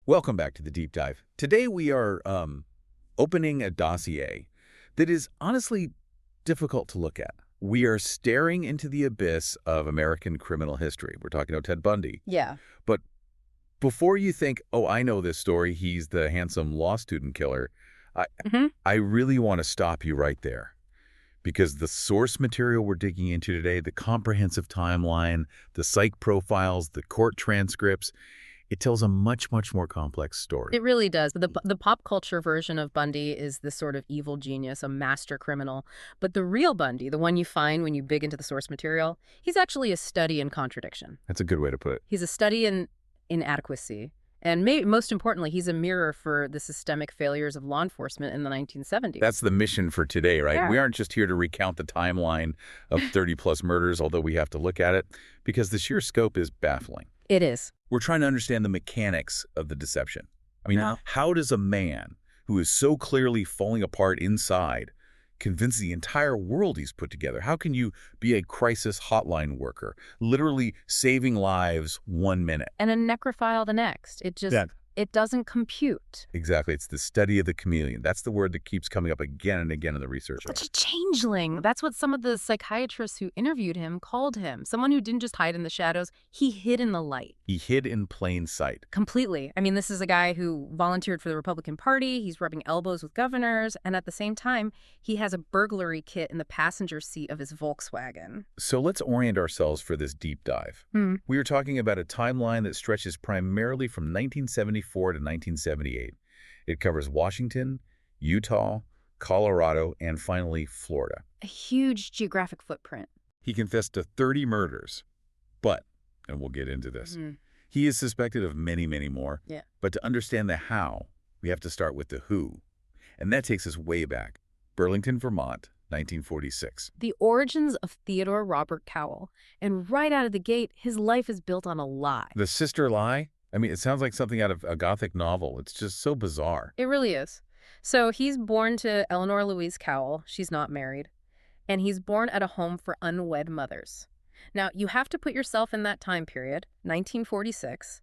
Welcome back to the Deep Dive. Today we are opening a dossier that is honestly difficult to look at. We are staring into the abyss of American criminal history. We're talking about Ted Bundy. Yeah. But before you think, oh, I know this story, he's the handsome law student killer, I really want to stop you right there. Because the source material we're digging into today, the comprehensive timeline, the psych profiles, the court transcripts, it tells a much, much more complex story. It really does. The pop culture version of Bundy is this sort of evil genius, a master criminal. But the real Bundy, the one you find when you dig into the source material, he's actually a study in contradiction. That's a good way to put it. He's a study in inadequacy. And most importantly, he's a mirror for the systemic failures of law enforcement in the 1970s. That's the mission for today, right? Yeah. We aren't just here to recount the timeline of 30-plus murders, although we have to look at it, because the sheer scope is baffling. It is. We're trying to understand the mechanics of the deception. I mean, how does a man who is so clearly falling apart inside convince the entire world he's put together? How can you be a crisis hotline worker, literally saving lives 1 minute? And a necrophile the next. It doesn't compute. Exactly. It's the study of the chameleon. That's the word that keeps coming up again and again in the research. Such a changeling. That's what some of the psychiatrists who interviewed him called him. Someone who didn't just hide in the shadows. He hid in the light. He hid in plain sight. Completely. I mean, this is a guy who volunteered for the Republican Party. He's rubbing elbows with governors. And at the same time, he has a burglary kit in the passenger seat of his Volkswagen. So let's orient ourselves for this deep dive. We are talking about a timeline that stretches primarily from 1974 to 1978. It covers Washington, Utah, Colorado, and finally Florida. A huge geographic footprint. He confessed to 30 murders, but, and we'll get into this, he is suspected of many, many more. Yeah. But to understand the how, we have to start with the who. And that takes us way back. Burlington, Vermont, 1946. The origins of Theodore Robert Cowell. And right out of the gate, his life is built on a lie. The sister lie? I mean, it sounds like something out of a Gothic novel. It's just so bizarre. It really is. So he's born to Eleanor Louise Cowell. She's not married. And he's born at a home for unwed mothers. Now, you have to put yourself in that time period, 1946.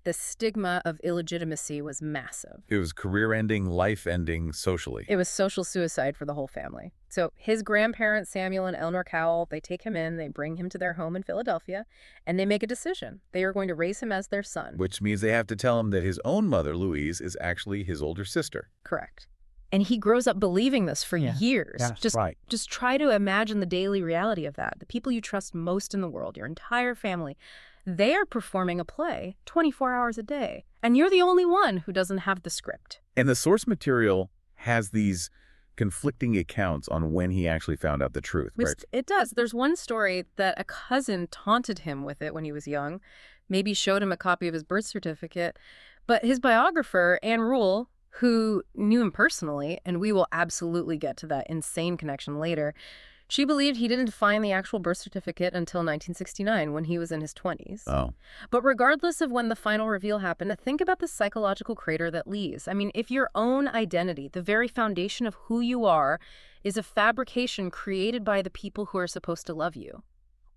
The stigma of illegitimacy was massive. It was career-ending, life-ending socially. It was social suicide for the whole family. So his grandparents, Samuel and Eleanor Cowell, they take him in, they bring him to their home in Philadelphia, and they make a decision. They are going to raise him as their son. Which means they have to tell him that his own mother, Louise, is actually his older sister. Correct. And he grows up believing this for years. That's right. Just try to imagine the daily reality of that. The people you trust most in the world, your entire family, they are performing a play 24 hours a day. And you're the only one who doesn't have the script. And the source material has these conflicting accounts on when he actually found out the truth, right? It does. There's one story that a cousin taunted him with it when he was young, maybe showed him a copy of his birth certificate. But his biographer, Anne Rule, who knew him personally, and we will absolutely get to that insane connection later, she believed he didn't find the actual birth certificate until 1969 when he was in his 20s. Oh. But regardless of when the final reveal happened, think about the psychological crater that leaves. I mean, if your own identity, the very foundation of who you are, is a fabrication created by the people who are supposed to love you,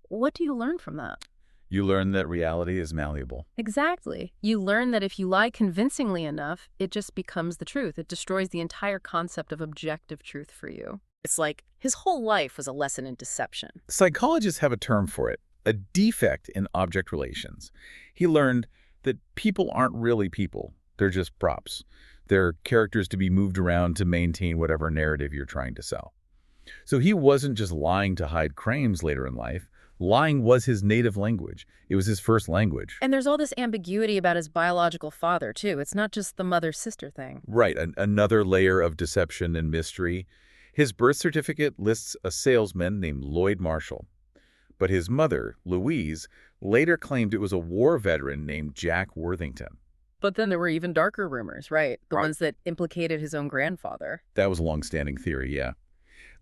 what do you learn from that? You learn that reality is malleable. Exactly. You learn that if you lie convincingly enough, it just becomes the truth. It destroys the entire concept of objective truth for you. It's like his whole life was a lesson in deception. Psychologists have a term for it, a defect in object relations. He learned that people aren't really people. They're just props. They're characters to be moved around to maintain whatever narrative you're trying to sell. So he wasn't just lying to hide crimes later in life. Lying was his native language. It was his first language. And there's all this ambiguity about his biological father, too. It's not just the mother-sister thing. Right, another layer of deception and mystery. His birth certificate lists a salesman named Lloyd Marshall. But his mother, Louise, later claimed it was a war veteran named Jack Worthington. But then there were even darker rumors, right? The ones that implicated his own grandfather. That was a long-standing theory, yeah.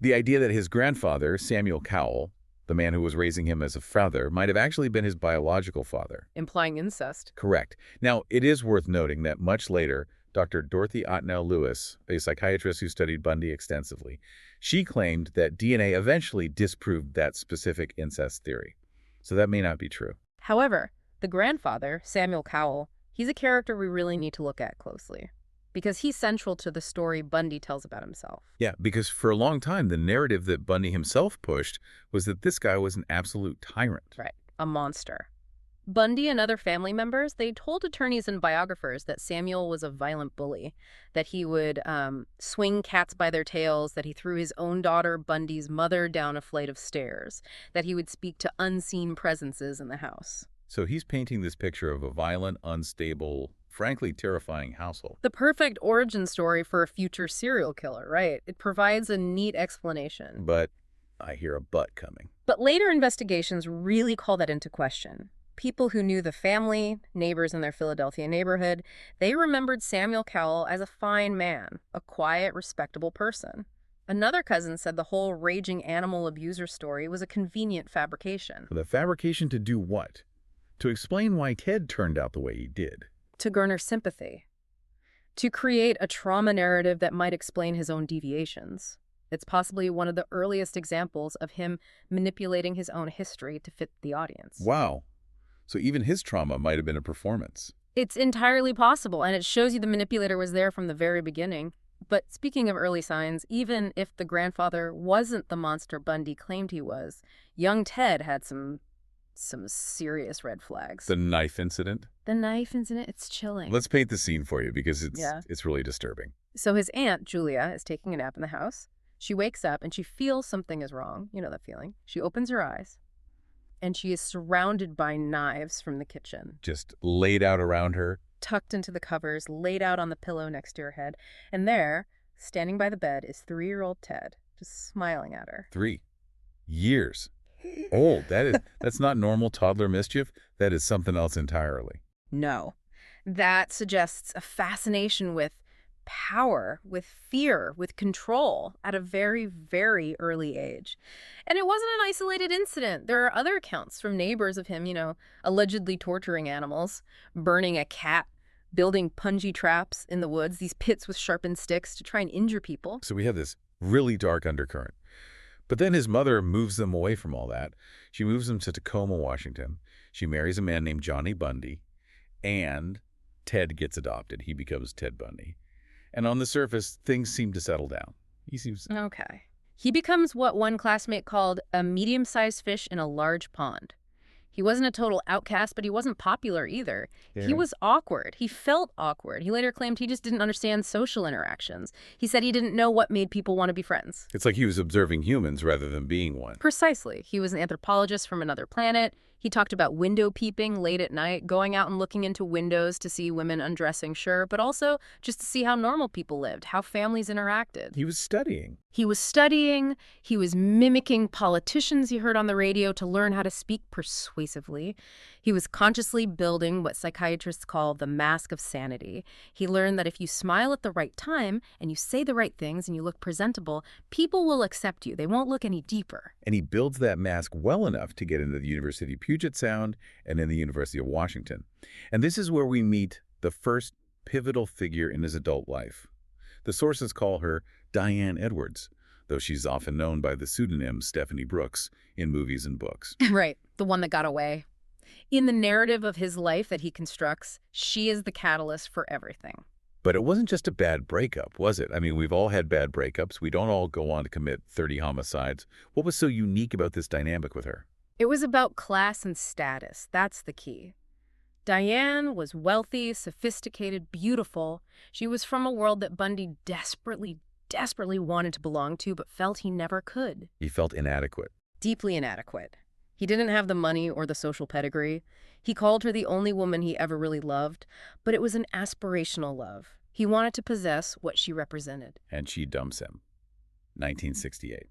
The idea that his grandfather, Samuel Cowell, the man who was raising him as a father, might have actually been his biological father. Implying incest. Correct. Now, it is worth noting that much later, Dr. Dorothy Otnell Lewis, a psychiatrist who studied Bundy extensively, she claimed that DNA eventually disproved that specific incest theory. So that may not be true. However, the grandfather, Samuel Cowell, He's a character we really need to look at closely because he's central to the story Bundy tells about himself. Yeah, because for a long time, the narrative that Bundy himself pushed was that this guy was an absolute tyrant. Right. A monster. Bundy and other family members, they told attorneys and biographers that Samuel was a violent bully, that he would swing cats by their tails, that he threw his own daughter, Bundy's mother, down a flight of stairs, that he would speak to unseen presences in the house. So he's painting this picture of a violent, unstable, frankly terrifying household. The perfect origin story for a future serial killer, right? It provides a neat explanation. But I hear a but coming. But later investigations really call that into question. People who knew the family, neighbors in their Philadelphia neighborhood, they remembered Samuel Cowell as a fine man, a quiet, respectable person. Another cousin said the whole raging animal abuser story was a convenient fabrication. The fabrication to do what? To explain why Ted turned out the way he did. To garner sympathy. To create a trauma narrative that might explain his own deviations. It's possibly one of the earliest examples of him manipulating his own history to fit the audience. Wow. So even his trauma might have been a performance. It's entirely possible, and it shows you the manipulator was there from the very beginning. But speaking of early signs, even if the grandfather wasn't the monster Bundy claimed he was, young Ted had some serious red flags. The knife incident? The knife incident, it's chilling. Let's paint the scene for you because it's really disturbing. So his aunt, Julia, is taking a nap in the house. She wakes up and she feels something is wrong. You know that feeling. She opens her eyes. And she is surrounded by knives from the kitchen. Just laid out around her. Tucked into the covers, laid out on the pillow next to her head. And there, standing by the bed, is 3-year-old Ted, just smiling at her. 3 years old. That's not normal toddler mischief. That is something else entirely. No. That suggests a fascination with power, with fear, with control at a very, very early age. And it wasn't an isolated incident. There are other accounts from neighbors of him, allegedly torturing animals, burning a cat, building punji traps in the woods, these pits with sharpened sticks to try and injure people. So we have this really dark undercurrent. But then his mother moves them away from all that. She moves them to Tacoma, Washington. She marries a man named Johnny Bundy, and Ted gets adopted. He becomes Ted Bundy. And on the surface, things seem to settle down. He seems... Okay. He becomes what one classmate called a medium-sized fish in a large pond. He wasn't a total outcast, but he wasn't popular either. Yeah. He was awkward. He felt awkward. He later claimed he just didn't understand social interactions. He said he didn't know what made people want to be friends. It's like he was observing humans rather than being one. Precisely. He was an anthropologist from another planet. He talked about window peeping late at night, going out and looking into windows to see women undressing, sure, but also just to see how normal people lived, how families interacted. He was studying. He was studying. He was mimicking politicians he heard on the radio to learn how to speak persuasively. He was consciously building what psychiatrists call the mask of sanity. He learned that if you smile at the right time and you say the right things and you look presentable, people will accept you. They won't look any deeper. And he builds that mask well enough to get into the University of Puget Sound and in the University of Washington. And this is where we meet the first pivotal figure in his adult life. The sources call her Diane Edwards, though she's often known by the pseudonym Stephanie Brooks in movies and books. Right, the one that got away. In the narrative of his life that he constructs, she is the catalyst for everything. But it wasn't just a bad breakup, was it? I mean, we've all had bad breakups. We don't all go on to commit 30 homicides. What was so unique about this dynamic with her? It was about class and status. That's the key. Diane was wealthy, sophisticated, beautiful. She was from a world that Bundy desperately wanted to belong to, but felt he never could. He felt inadequate. Deeply inadequate. He didn't have the money or the social pedigree. He called her the only woman he ever really loved, but it was an aspirational love. He wanted to possess what she represented. And she dumps him. 1968.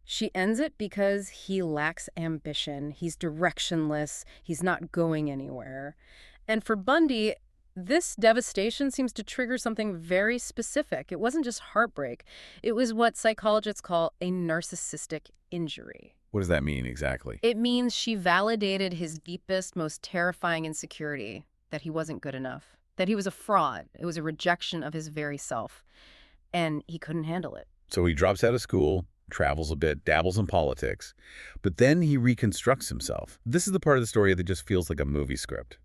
She ends it because he lacks ambition. He's directionless. He's not going anywhere. And for Bundy, this devastation seems to trigger something very specific. It wasn't just heartbreak. It was what psychologists call a narcissistic injury. What does that mean exactly? It means she validated his deepest, most terrifying insecurity, that he wasn't good enough, that he was a fraud. It was a rejection of his very self, and he couldn't handle it. So he drops out of school, travels a bit, dabbles in politics, but then he reconstructs himself. This is the part of the story that just feels like a movie script.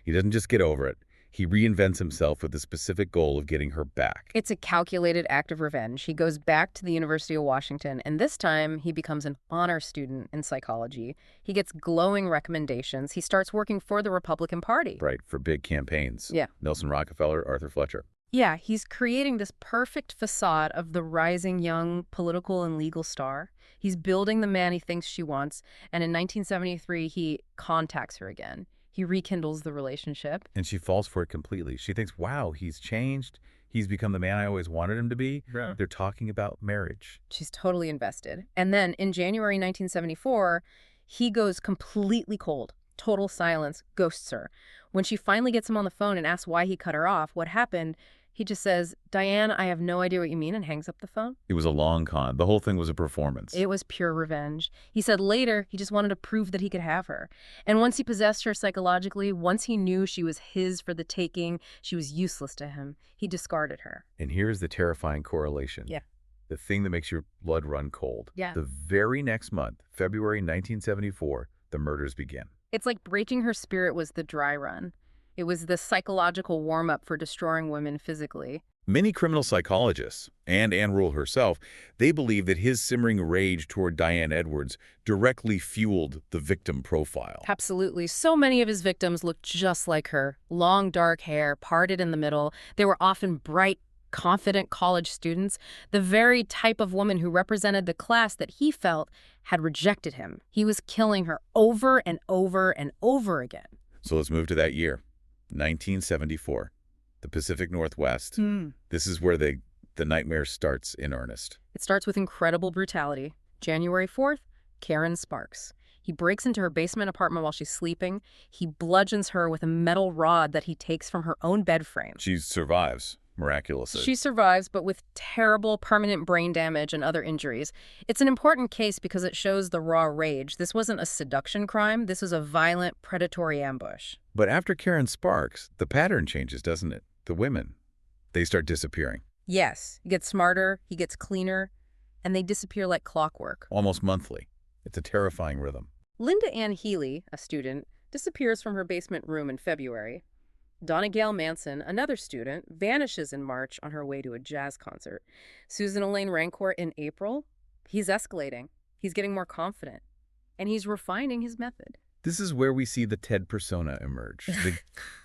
He doesn't just get over it. He reinvents himself with the specific goal of getting her back. It's a calculated act of revenge. He goes back to the University of Washington, and this time he becomes an honor student in psychology. He gets glowing recommendations. He starts working for the Republican Party. Right, for big campaigns. Yeah. Nelson Rockefeller, Arthur Fletcher. Yeah, he's creating this perfect facade of the rising young political and legal star. He's building the man he thinks she wants, and in 1973, he contacts her again. He rekindles the relationship. And she falls for it completely. She thinks, wow, he's changed. He's become the man I always wanted him to be. Yeah. They're talking about marriage. She's totally invested. And then in January 1974, he goes completely cold. Total silence, ghosts her. When she finally gets him on the phone and asks why he cut her off, what happened, he just says, "Diane, I have no idea what you mean," and hangs up the phone. It was a long con. The whole thing was a performance. It was pure revenge. He said later he just wanted to prove that he could have her. And once he possessed her psychologically, once he knew she was his for the taking, she was useless to him. He discarded her. And here's the terrifying correlation. Yeah. The thing that makes your blood run cold. Yeah. The very next month, February 1974, the murders begin. It's like breaking her spirit was the dry run. It was the psychological warm-up for destroying women physically. Many criminal psychologists, and Ann Rule herself, they believe that his simmering rage toward Diane Edwards directly fueled the victim profile. Absolutely. So many of his victims looked just like her. Long, dark hair, parted in the middle. They were often bright, confident college students, the very type of woman who represented the class that he felt had rejected him. He was killing her over and over and over again. So let's move to that year. 1974, the Pacific Northwest. This is where the nightmare starts in earnest. It starts with incredible brutality. January 4th, Karen Sparks. He breaks into her basement apartment while she's sleeping. He bludgeons her with a metal rod that he takes from her own bed frame. She survives, miraculously. She survives, but with terrible permanent brain damage and other injuries. It's an important case because it shows the raw rage. This wasn't a seduction crime. This was a violent, predatory ambush. But after Karen Sparks, the pattern changes, doesn't it? The women, they start disappearing. Yes. He gets smarter, he gets cleaner, and they disappear like clockwork. Almost monthly. It's a terrifying rhythm. Linda Ann Healy, a student, disappears from her basement room in February. Donna Gail Manson, another student, vanishes in March on her way to a jazz concert. Susan Elaine Rancourt in April. He's escalating. He's getting more confident. And he's refining his method. This is where we see the Ted persona emerge.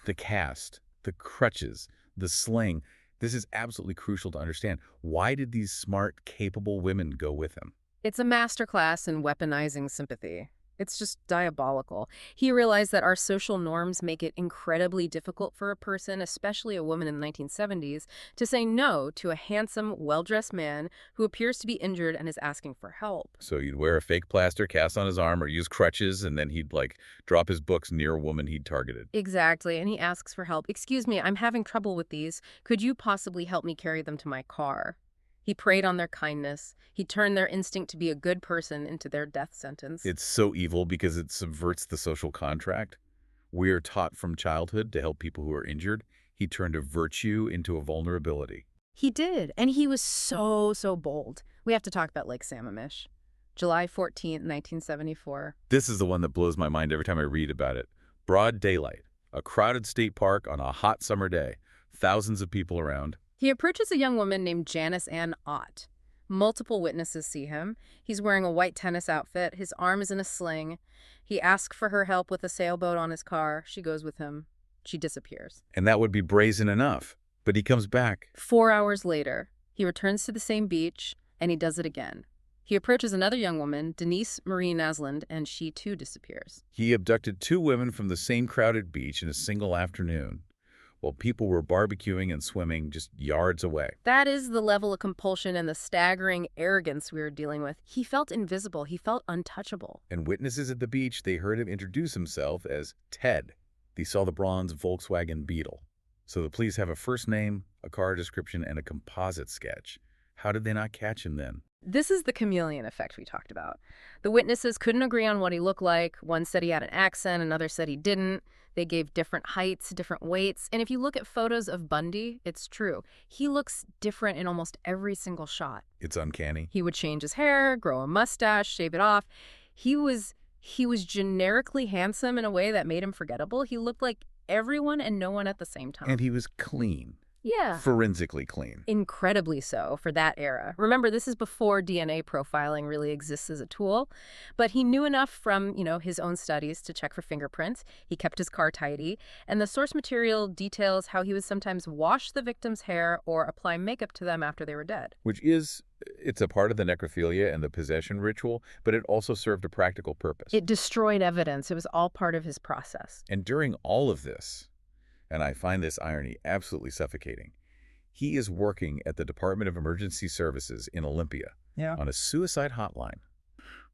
The cast, the crutches, the sling. This is absolutely crucial to understand. Why did these smart, capable women go with him? It's a masterclass in weaponizing sympathy. It's just diabolical. He realized that our social norms make it incredibly difficult for a person, especially a woman in the 1970s, to say no to a handsome, well-dressed man who appears to be injured and is asking for help. So you'd wear a fake plaster cast on his arm or use crutches, and then he'd, drop his books near a woman he'd targeted. Exactly, and he asks for help. "Excuse me, I'm having trouble with these. Could you possibly help me carry them to my car?" He preyed on their kindness. He turned their instinct to be a good person into their death sentence. It's so evil because it subverts the social contract. We are taught from childhood to help people who are injured. He turned a virtue into a vulnerability. He did, and he was so bold. We have to talk about Lake Sammamish. July 14th, 1974. This is the one that blows my mind every time I read about it. Broad daylight, a crowded state park on a hot summer day, thousands of people around. He approaches a young woman named Janice Ann Ott. Multiple witnesses see him. He's wearing a white tennis outfit. His arm is in a sling. He asks for her help with a sailboat on his car. She goes with him. She disappears. And that would be brazen enough. But he comes back. 4 hours later, he returns to the same beach, and he does it again. He approaches another young woman, Denise Marie Naslund, and she too disappears. He abducted 2 women from the same crowded beach in a single afternoon, while people were barbecuing and swimming just yards away. That is the level of compulsion and the staggering arrogance we were dealing with. He felt invisible. He felt untouchable. And witnesses at the beach, they heard him introduce himself as Ted. They saw the bronze Volkswagen Beetle. So the police have a first name, a car description, and a composite sketch. How did they not catch him then? This is the chameleon effect we talked about. The witnesses couldn't agree on what he looked like. One said he had an accent, another said he didn't. They gave different heights, different weights. And if you look at photos of Bundy, it's true. He looks different in almost every single shot. It's uncanny. He would change his hair, grow a mustache, shave it off. He was generically handsome in a way that made him forgettable. He looked like everyone and no one at the same time. And he was clean. Yeah. Forensically clean. Incredibly so for that era. Remember, this is before DNA profiling really exists as a tool, but he knew enough from, his own studies to check for fingerprints. He kept his car tidy, and the source material details how he would sometimes wash the victim's hair or apply makeup to them after they were dead. It's a part of the necrophilia and the possession ritual, but it also served a practical purpose. It destroyed evidence. It was all part of his process. And during all of this, and I find this irony absolutely suffocating, he is working at the Department of Emergency Services in Olympia on a suicide hotline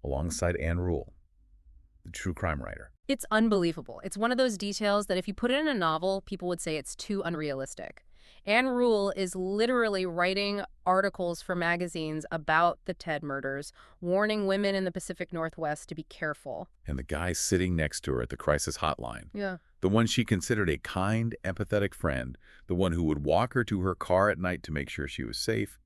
alongside Ann Rule, the true crime writer. It's unbelievable. It's one of those details that if you put it in a novel, people would say it's too unrealistic. Ann Rule is literally writing articles for magazines about the Ted murders, warning women in the Pacific Northwest to be careful. And the guy sitting next to her at the crisis hotline, Yeah. the one she considered a kind, empathetic friend, the one who would walk her to her car at night to make sure she was safe,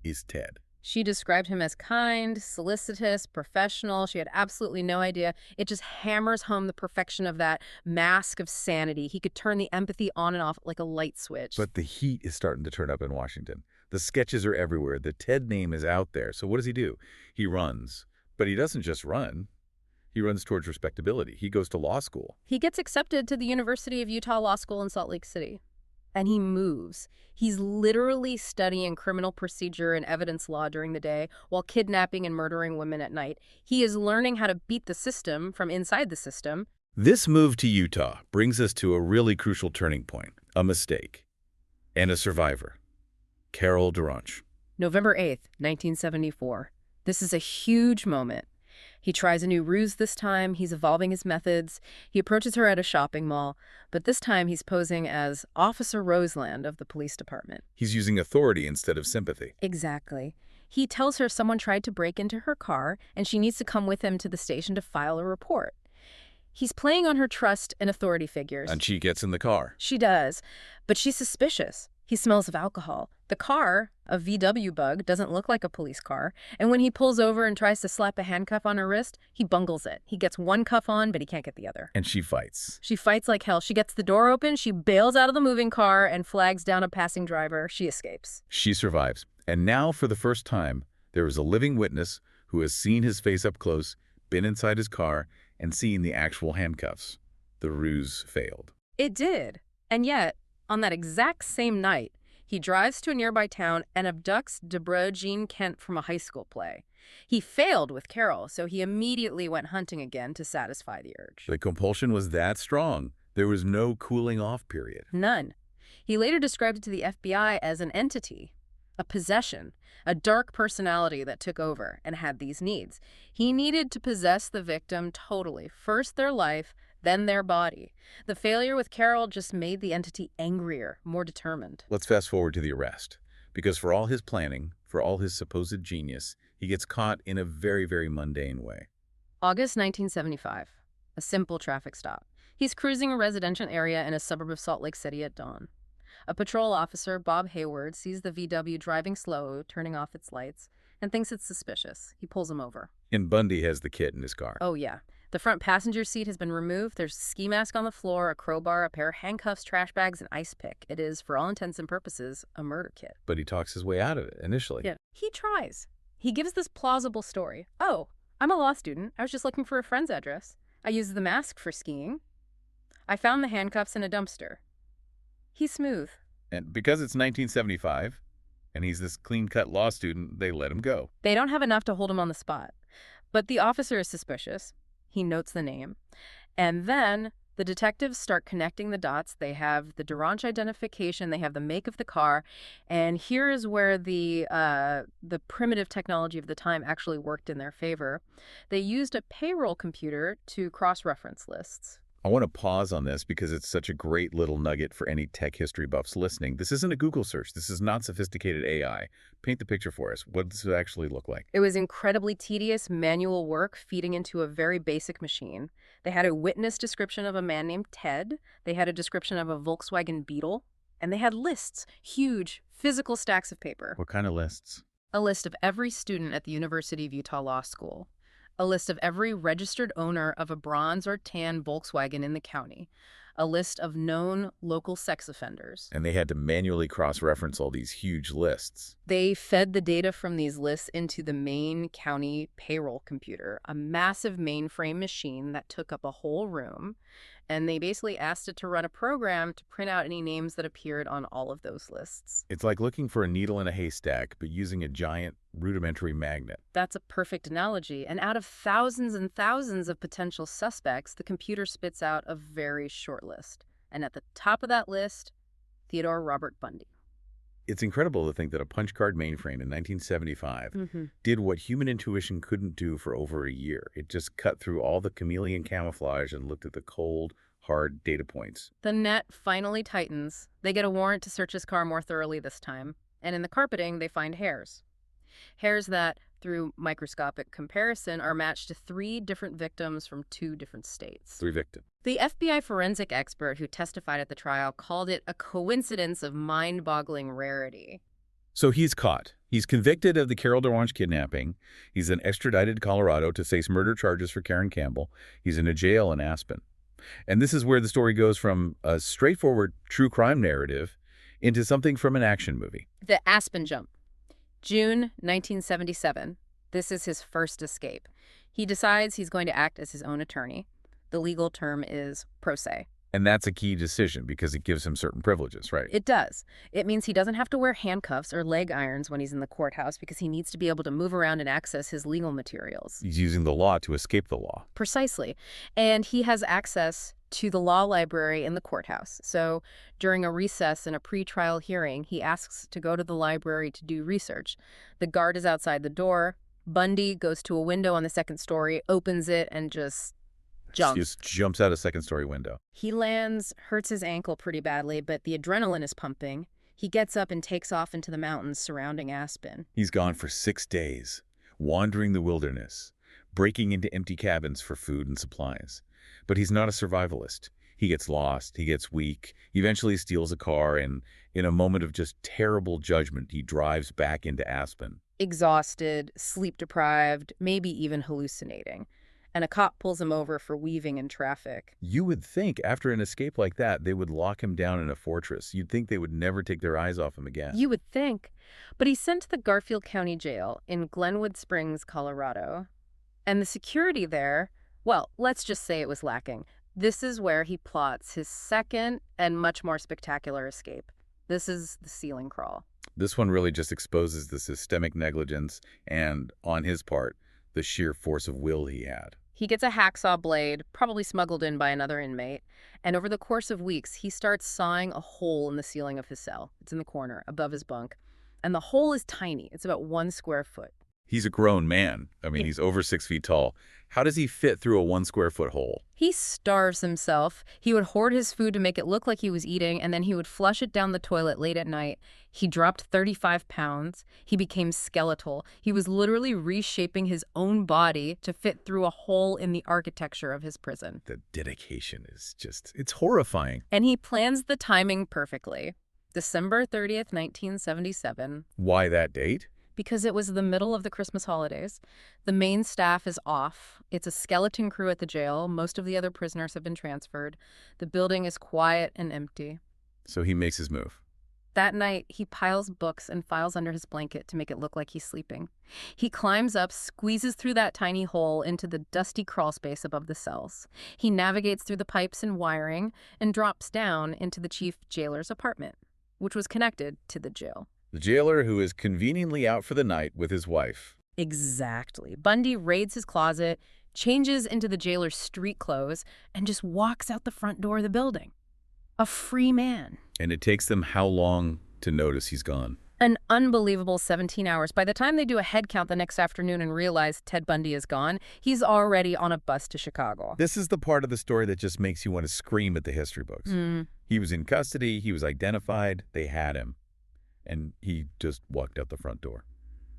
is Ted. She described him as kind, solicitous, professional. She had absolutely no idea. It just hammers home the perfection of that mask of sanity. He could turn the empathy on and off like a light switch. But the heat is starting to turn up in Washington. The sketches are everywhere. The Ted name is out there. So what does he do? He runs. But he doesn't just run. He runs towards respectability. He goes to law school. He gets accepted to the University of Utah Law School in Salt Lake City. And he moves. He's literally studying criminal procedure and evidence law during the day while kidnapping and murdering women at night. He is learning how to beat the system from inside the system. This move to Utah brings us to a really crucial turning point, a mistake, and a survivor, Carol Duranch. November 8th, 1974. This is a huge moment. He tries a new ruse this time. He's evolving his methods. He approaches her at a shopping mall, but this time he's posing as Officer Roseland of the police department. He's using authority instead of sympathy. Exactly. He tells her someone tried to break into her car and she needs to come with him to the station to file a report. He's playing on her trust and authority figures. And she gets in the car. She does, but she's suspicious. He smells of alcohol. The car, a VW Bug, doesn't look like a police car. And when he pulls over and tries to slap a handcuff on her wrist, he bungles it. He gets one cuff on, but he can't get the other. And she fights. She fights like hell. She gets the door open, she bails out of the moving car and flags down a passing driver. She escapes. She survives. And now, for the first time, there is a living witness who has seen his face up close, been inside his car, and seen the actual handcuffs. The ruse failed. It did. And yet, on that exact same night, he drives to a nearby town and abducts Deborah Jean Kent from a high school play. He failed with Carol, so he immediately went hunting again to satisfy the urge. The compulsion was that strong. There was no cooling off period. None. He later described it to the FBI as an entity, a possession, a dark personality that took over and had these needs. He needed to possess the victim totally, first their life, then their body. The failure with Carol just made the entity angrier, more determined. Let's fast forward to the arrest. Because for all his planning, for all his supposed genius, he gets caught in a very, very mundane way. August 1975. A simple traffic stop. He's cruising a residential area in a suburb of Salt Lake City at dawn. A patrol officer, Bob Hayward, sees the VW driving slow, turning off its lights, and thinks it's suspicious. He pulls him over. And Bundy has the kid in his car. Oh, yeah. The front passenger seat has been removed. There's a ski mask on the floor, a crowbar, a pair of handcuffs, trash bags, and ice pick. It is, for all intents and purposes, a murder kit. But he talks his way out of it initially. Yeah. He tries. He gives this plausible story. Oh, I'm a law student. I was just looking for a friend's address. I used the mask for skiing. I found the handcuffs in a dumpster. He's smooth. And because it's 1975, and he's this clean-cut law student, they let him go. They don't have enough to hold him on the spot. But the officer is suspicious. He notes the name. And then the detectives start connecting the dots. They have the Duranch identification. They have the make of the car. And here is where the primitive technology of the time actually worked in their favor. They used a payroll computer to cross-reference lists. I want to pause on this because it's such a great little nugget for any tech history buffs listening. This isn't a Google search. This is not sophisticated AI. Paint the picture for us. What does it actually look like? It was incredibly tedious manual work feeding into a very basic machine. They had a witness description of a man named Ted. They had a description of a Volkswagen Beetle. And they had lists, huge, physical stacks of paper. What kind of lists? A list of every student at the University of Utah Law School. A list of every registered owner of a bronze or tan Volkswagen in the county. a list of known local sex offenders. And they had to manually cross-reference all these huge lists. They fed the data from these lists into the Maine County payroll computer, a massive mainframe machine that took up a whole room, and they basically asked it to run a program to print out any names that appeared on all of those lists. It's like looking for a needle in a haystack, but using a giant, rudimentary magnet. That's a perfect analogy. And out of thousands and thousands of potential suspects, the computer spits out a very short list. And at the top of that list, Theodore Robert Bundy. It's incredible to think that a punch card mainframe in 1975 did what human intuition couldn't do for over a year. It just cut through all the chameleon camouflage and looked at the cold, hard data points. The net finally tightens. They get a warrant to search his car more thoroughly this time. And in the carpeting, they find hairs. Hairs that, through microscopic comparison, are matched to 3 different victims from 2 different states. 3 victims. The FBI forensic expert who testified at the trial called it a coincidence of mind-boggling rarity. So he's caught. He's convicted of the Carol DeWange kidnapping. He's then extradited to Colorado to face murder charges for Karen Campbell. He's in a jail in Aspen. And this is where the story goes from a straightforward true crime narrative into something from an action movie. The Aspen Jump. June 1977. This is his first escape. He decides he's going to act as his own attorney. The legal term is pro se. And that's a key decision because it gives him certain privileges, right? It does. It means he doesn't have to wear handcuffs or leg irons when he's in the courthouse because he needs to be able to move around and access his legal materials. He's using the law to escape the law. Precisely. And he has access to the law library in the courthouse. So during a recess in a pretrial hearing, he asks to go to the library to do research. The guard is outside the door. Bundy goes to a window on the 2nd story, opens it, and just jumps out a 2nd-story window. He lands, hurts his ankle pretty badly, but the adrenaline is pumping. He gets up and takes off into the mountains surrounding Aspen. He's gone for 6 days, wandering the wilderness, breaking into empty cabins for food and supplies. But he's not a survivalist. He gets lost, he gets weak, he eventually steals a car, and in a moment of just terrible judgment, he drives back into Aspen. Exhausted, sleep-deprived, maybe even hallucinating. And a cop pulls him over for weaving in traffic. You would think after an escape like that, they would lock him down in a fortress. You'd think they would never take their eyes off him again. You would think. But he's sent to the Garfield County Jail in Glenwood Springs, Colorado. And the security there, well, let's just say it was lacking. This is where he plots his second and much more spectacular escape. This is the ceiling crawl. This one really just exposes the systemic negligence and, on his part, the sheer force of will he had. He gets a hacksaw blade, probably smuggled in by another inmate, and over the course of weeks, he starts sawing a hole in the ceiling of his cell. It's in the corner, above his bunk. And the hole is tiny. It's about 1 square foot. He's a grown man. I mean, he's over 6 feet tall. How does he fit through a 1 square foot hole? He starves himself. He would hoard his food to make it look like he was eating, and then he would flush it down the toilet late at night. He dropped 35 pounds. He became skeletal. He was literally reshaping his own body to fit through a hole in the architecture of his prison. The dedication is just, it's horrifying. And he plans the timing perfectly. December 30th, 1977. Why that date? Because it was the middle of the Christmas holidays. The main staff is off. It's a skeleton crew at the jail. Most of the other prisoners have been transferred. The building is quiet and empty. So he makes his move. That night, he piles books and files under his blanket to make it look like he's sleeping. He climbs up, squeezes through that tiny hole into the dusty crawl space above the cells. He navigates through the pipes and wiring and drops down into the chief jailer's apartment, which was connected to the jail. The jailer who is conveniently out for the night with his wife. Exactly. Bundy raids his closet, changes into the jailer's street clothes, and just walks out the front door of the building. A free man. And it takes them how long to notice he's gone? An unbelievable 17 hours. By the time they do a head count the next afternoon and realize Ted Bundy is gone, he's already on a bus to Chicago. This is the part of the story that just makes you want to scream at the history books. He was in custody, he was identified, they had him. And he just walked out the front door.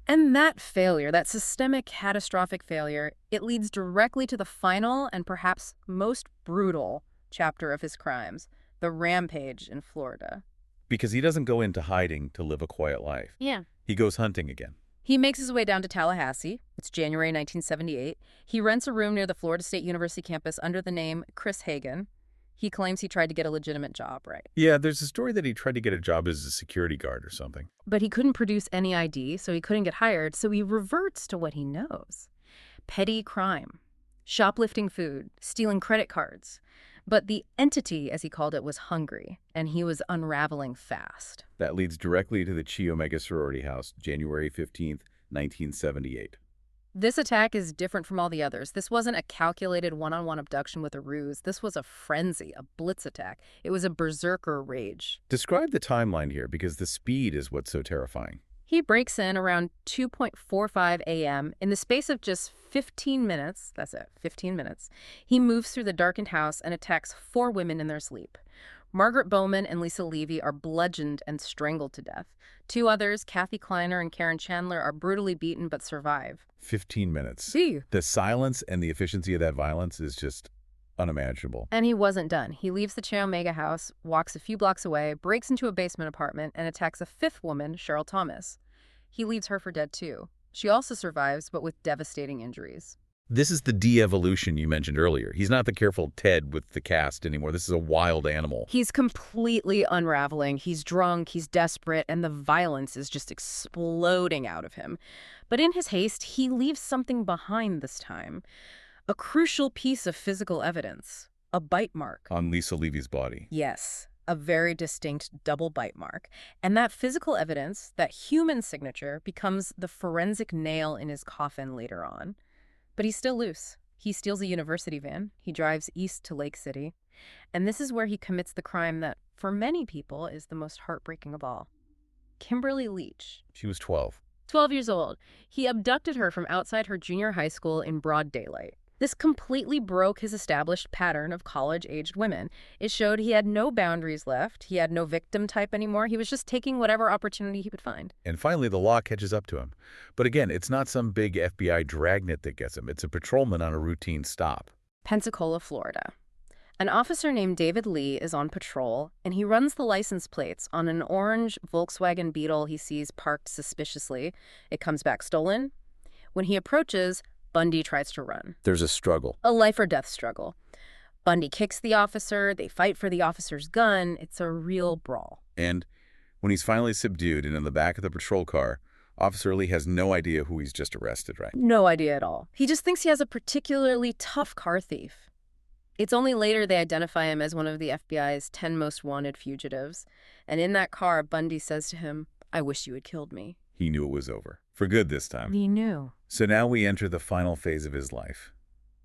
And that failure, that systemic catastrophic failure, it leads directly to the final and perhaps most brutal chapter of his crimes, the rampage in Florida. Because he doesn't go into hiding to live a quiet life. Yeah. He goes hunting again. He makes his way down to Tallahassee. It's January 1978. He rents a room near the Florida State University campus under the name Chris Hagen. He claims he tried to get a legitimate job, right? Yeah, there's a story that he tried to get a job as a security guard or something. But he couldn't produce any ID, so he couldn't get hired, so he reverts to what he knows. Petty crime, shoplifting food, stealing credit cards. But the entity, as he called it, was hungry, and he was unraveling fast. That leads directly to the Chi Omega sorority house, January 15th, 1978. This attack is different from all the others. This wasn't a calculated one-on-one abduction with a ruse. This was a frenzy, a blitz attack. It was a berserker rage. Describe the timeline here, because the speed is what's so terrifying. He breaks in around 2:45 a.m. In the space of just 15 minutes, that's it, 15 minutes, he moves through the darkened house and attacks 4 women in their sleep. Margaret Bowman and Lisa Levy are bludgeoned and strangled to death. 2 others, Kathy Kleiner and Karen Chandler, are brutally beaten but survive. 15 minutes. See? The silence and the efficiency of that violence is just unimaginable. And he wasn't done. He leaves the Chi Omega house, walks a few blocks away, breaks into a basement apartment, and attacks a 5th woman, Cheryl Thomas. He leaves her for dead too. She also survives, but with devastating injuries. This is the de-evolution you mentioned earlier. He's not the careful Ted with the cast anymore. This is a wild animal. He's completely unraveling. He's drunk, he's desperate, and the violence is just exploding out of him. But in his haste, he leaves something behind this time. A crucial piece of physical evidence. A bite mark. On Lisa Levy's body. Yes, a very distinct double bite mark. And that physical evidence, that human signature, becomes the forensic nail in his coffin later on. But he's still loose. He steals a university van. He drives east to Lake City. And this is where he commits the crime that, for many people, is the most heartbreaking of all. Kimberly Leach. She was 12. 12 years old. He abducted her from outside her junior high school in broad daylight. This completely broke his established pattern of college-aged women. It showed he had no boundaries left. He had no victim type anymore. He was just taking whatever opportunity he could find. And finally, the law catches up to him. But again, it's not some big FBI dragnet that gets him. It's a patrolman on a routine stop. Pensacola, Florida. An officer named David Lee is on patrol, and he runs the license plates on an orange Volkswagen Beetle he sees parked suspiciously. It comes back stolen. When he approaches, Bundy tries to run. There's a struggle. A life-or-death struggle. Bundy kicks the officer. They fight for the officer's gun. It's a real brawl. And when he's finally subdued and in the back of the patrol car, Officer Lee has no idea who he's just arrested, right? No idea at all. He just thinks he has a particularly tough car thief. It's only later they identify him as one of the FBI's 10 most wanted fugitives. And in that car, Bundy says to him, "I wish you had killed me." He knew it was over. For good this time. He knew. So now we enter the final phase of his life.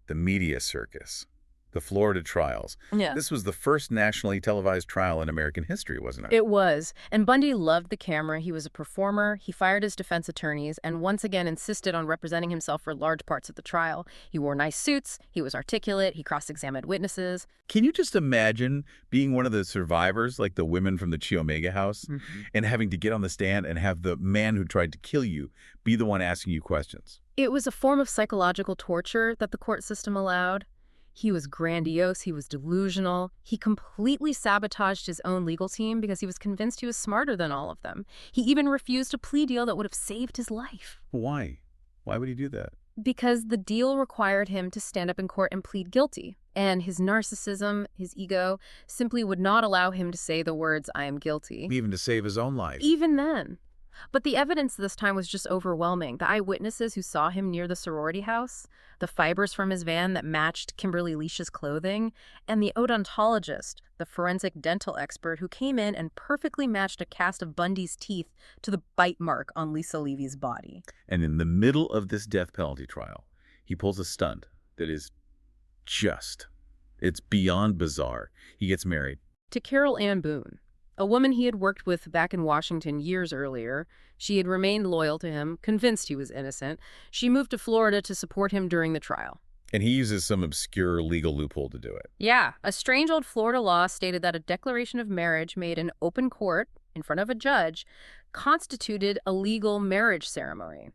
The media circus. The Florida trials. Yeah. This was the first nationally televised trial in American history, wasn't it? It was. And Bundy loved the camera. He was a performer. He fired his defense attorneys and once again insisted on representing himself for large parts of the trial. He wore nice suits. He was articulate. He cross-examined witnesses. Can you just imagine being one of the survivors, like the women from the Chi Omega house, and having to get on the stand and have the man who tried to kill you be the one asking you questions? It was a form of psychological torture that the court system allowed. He was grandiose, he was delusional. He completely sabotaged his own legal team because he was convinced he was smarter than all of them. He even refused a plea deal that would have saved his life. Why? Why would he do that? Because the deal required him to stand up in court and plead guilty. And his narcissism, his ego, simply would not allow him to say the words, "I am guilty." Even to save his own life. Even then. But the evidence this time was just overwhelming. The eyewitnesses who saw him near the sorority house, the fibers from his van that matched Kimberly Leach's clothing, and the odontologist, the forensic dental expert who came in and perfectly matched a cast of Bundy's teeth to the bite mark on Lisa Levy's body. And in the middle of this death penalty trial, he pulls a stunt that is it's beyond bizarre. He gets married. To Carol Ann Boone, a woman he had worked with back in Washington years earlier. She had remained loyal to him, convinced he was innocent. She moved to Florida to support him during the trial. And he uses some obscure legal loophole to do it. Yeah, a strange old Florida law stated that a declaration of marriage made in open court, in front of a judge, constituted a legal marriage ceremony.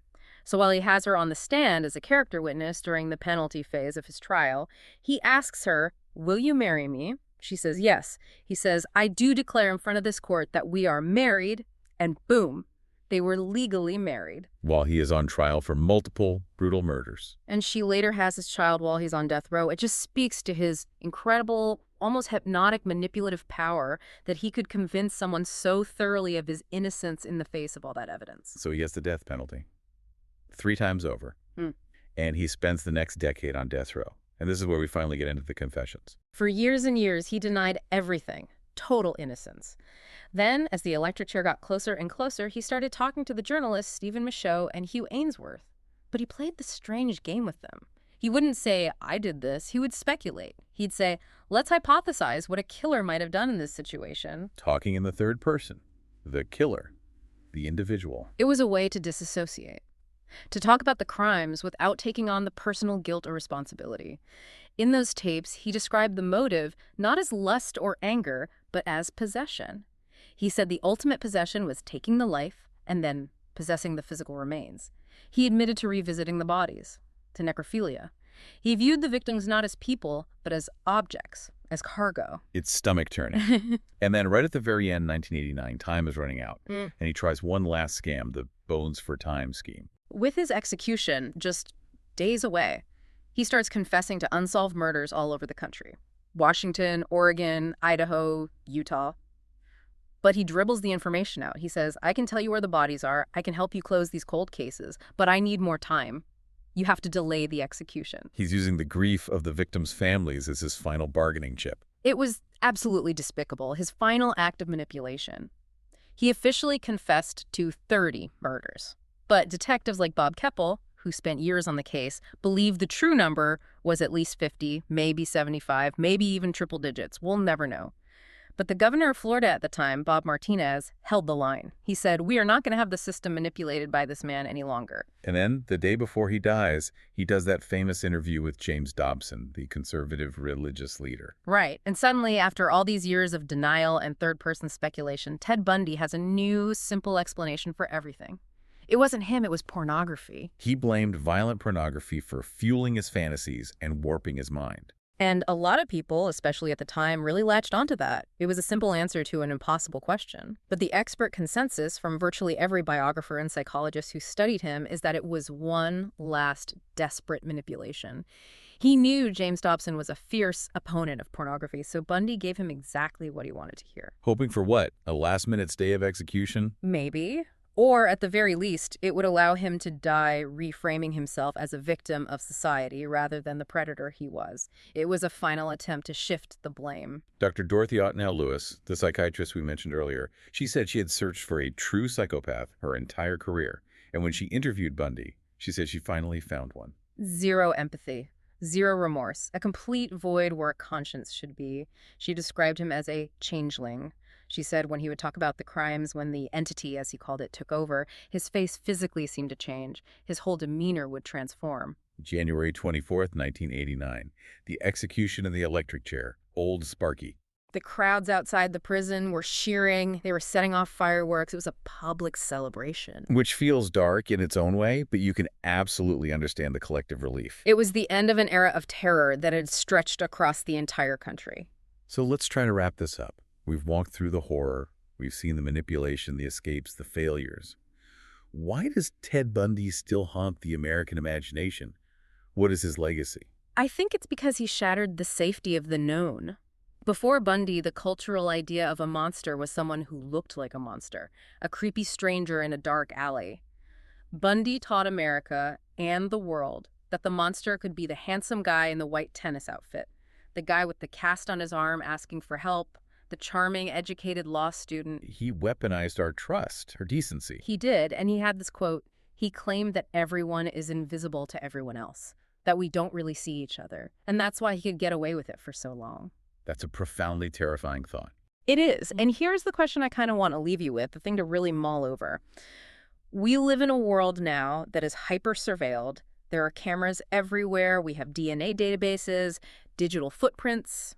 So while he has her on the stand as a character witness during the penalty phase of his trial, he asks her, "Will you marry me?" She says yes. He says, "I do declare in front of this court that we are married," and boom, they were legally married. While he is on trial for multiple brutal murders. And she later has his child while he's on death row. It just speaks to his incredible almost hypnotic manipulative power that he could convince someone so thoroughly of his innocence in the face of all that evidence. So he gets the death penalty 3 times over, and he spends the next decade on death row. And this is where we finally get into the confessions. For years and years, he denied everything, total innocence. Then, as the electric chair got closer and closer, he started talking to the journalists Stephen Michaud and Hugh Ainsworth. But he played this strange game with them. He wouldn't say, I did this. He would speculate. He'd say, let's hypothesize what a killer might have done in this situation. Talking in the third person. The killer. The individual. It was a way to disassociate. To talk about the crimes without taking on the personal guilt or responsibility. In those tapes, he described the motive not as lust or anger, but as possession. He said the ultimate possession was taking the life and then possessing the physical remains. He admitted to revisiting the bodies, to necrophilia. He viewed the victims not as people, but as objects, as cargo. It's stomach-turning. And then right at the very end, 1989, time is running out, and he tries one last scam, the Bones for Time scheme. With his execution just days away, he starts confessing to unsolved murders all over the country. Washington, Oregon, Idaho, Utah. But he dribbles the information out. He says, I can tell you where the bodies are. I can help you close these cold cases, but I need more time. You have to delay the execution. He's using the grief of the victims' families as his final bargaining chip. It was absolutely despicable, his final act of manipulation. He officially confessed to 30 murders. But detectives like Bob Keppel, who spent years on the case, believed the true number was at least 50, maybe 75, maybe even triple digits. We'll never know. But the governor of Florida at the time, Bob Martinez, held the line. He said, we are not going to have the system manipulated by this man any longer. And then, the day before he dies, he does that famous interview with James Dobson, the conservative religious leader. Right. And suddenly, after all these years of denial and third-person speculation, Ted Bundy has a new, simple explanation for everything. It wasn't him, it was pornography. He blamed violent pornography for fueling his fantasies and warping his mind. And a lot of people, especially at the time, really latched onto that. It was a simple answer to an impossible question. But the expert consensus from virtually every biographer and psychologist who studied him is that it was one last desperate manipulation. He knew James Dobson was a fierce opponent of pornography, so Bundy gave him exactly what he wanted to hear. Hoping for what? A last-minute stay of execution? Maybe. Or, at the very least, it would allow him to die reframing himself as a victim of society rather than the predator he was. It was a final attempt to shift the blame. Dr. Dorothy Ottenell-Lewis, the psychiatrist we mentioned earlier, she said she had searched for a true psychopath her entire career. And when she interviewed Bundy, she said she finally found one. Zero empathy. Zero remorse. A complete void where a conscience should be. She described him as a changeling. She said when he would talk about the crimes, when the entity, as he called it, took over, his face physically seemed to change. His whole demeanor would transform. January 24th, 1989. The execution of the electric chair. Old Sparky. The crowds outside the prison were cheering. They were setting off fireworks. It was a public celebration. Which feels dark in its own way, but you can absolutely understand the collective relief. It was the end of an era of terror that had stretched across the entire country. So let's try to wrap this up. We've walked through the horror. We've seen the manipulation, the escapes, the failures. Why does Ted Bundy still haunt the American imagination? What is his legacy? I think it's because he shattered the safety of the known. Before Bundy, the cultural idea of a monster was someone who looked like a monster, a creepy stranger in a dark alley. Bundy taught America and the world that the monster could be the handsome guy in the white tennis outfit, the guy with the cast on his arm asking for help, the charming, educated law student. He weaponized our trust, our decency. He did, and he had this quote. He claimed that everyone is invisible to everyone else, that we don't really see each other, and that's why he could get away with it for so long. That's a profoundly terrifying thought. It is, and here's the question I kind of want to leave you with, the thing to really mull over. We live in a world now that is hyper-surveilled. There are cameras everywhere. We have DNA databases, digital footprints.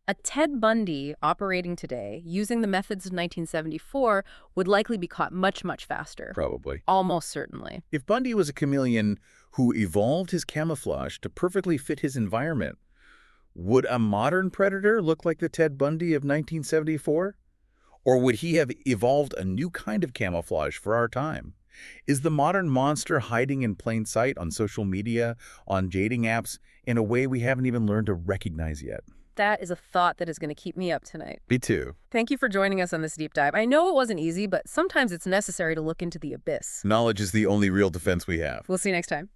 A Ted Bundy operating today, using the methods of 1974, would likely be caught much, much faster. Probably. Almost certainly. If Bundy was a chameleon who evolved his camouflage to perfectly fit his environment, would a modern predator look like the Ted Bundy of 1974? Or would he have evolved a new kind of camouflage for our time? Is the modern monster hiding in plain sight on social media, on dating apps, in a way we haven't even learned to recognize yet? That is a thought that is going to keep me up tonight. Me too. Thank you for joining us on this deep dive. I know it wasn't easy, but sometimes it's necessary to look into the abyss. Knowledge is the only real defense we have. We'll see you next time.